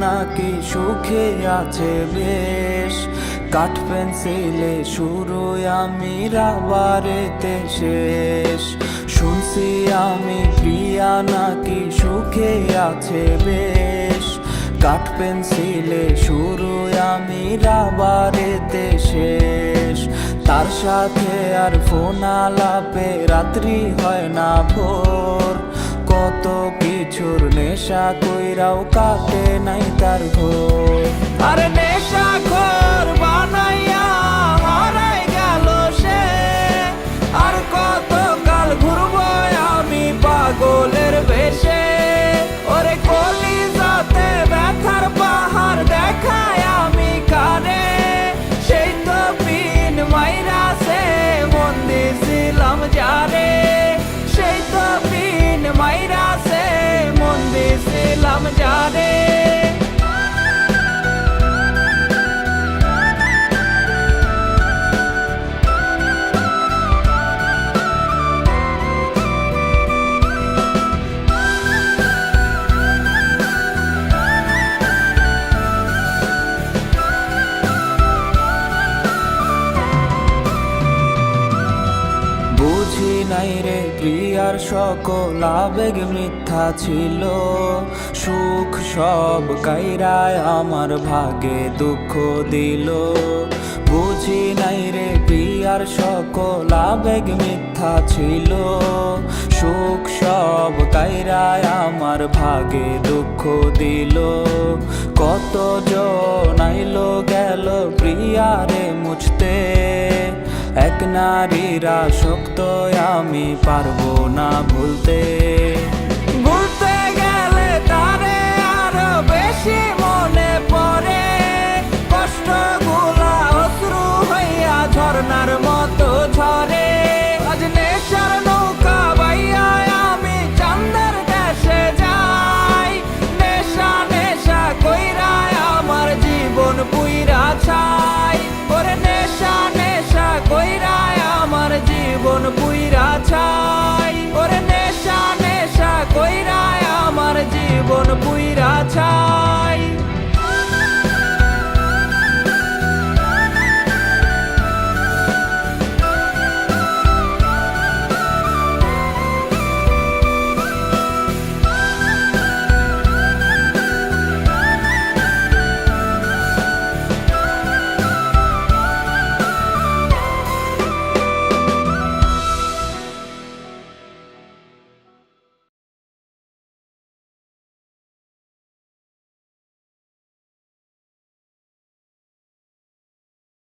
নাকি সুখে আছে বেশ। কাঠ পেন্সিলে শুরু আমি রাবারেতে শেষ। শুনছি আমি প্রিয়া নাকি সুখে আছে বেশ। কাঠ পেন্সিলে শুরু আমি রাবারেতে শেষ। তার সাথে আর ফোন আলাপে রাত্রি হয় না ভোর। কত কিছুর নেশা কইরাও কাটে নাই তার ঘোর। আরে নেশা খোর বানাইয়া হারাই গেল সে। আর কত কাল ঘুরবো আমি পাগলের বেশে। ওরে কলিজাতে ব্যথার পাহাড় দেখায় আমি কানে। সেই তো পিন মাইরাছে মন দিছিলাম যারে। সেই তো পিন মাইরাছে মন দিছিলাম যারে। বুঝি নাই রে প্রিয়ার সকল আবেগ মিথ্যা ছিল। সুখ সব কাইরায় আমার ভাগে দুঃখ দিল। বুঝি নাই রে প্রিয়ার সকল আবেগ মিথ্যা ছিল। সুখ সব কাইরায় আমার ভাগে দুঃখ দিল। কত জন আইলো গেল প্রিয়ারে মুছতে। এক নারীর আসক্ত আমি পারবো না ভুলতে। ভুলতে গেলে তারে আরো বেশি মনে পড়ে। কষ্টগুলা অশ্রু হইয়া ঝর্ণার মতো ঝরে। আজ নেশার নৌকা বাইয়া আমি চান্দের দেশে যাই। নেশা নেশা কইরা আমার জীবন পুইরা ছাই। ওরে নেশা নেশা কইরা আমার জীবন পুইরা ছাই। ওরে নেশা নেশা কইরা আমার জীবন পুইরা ছাই।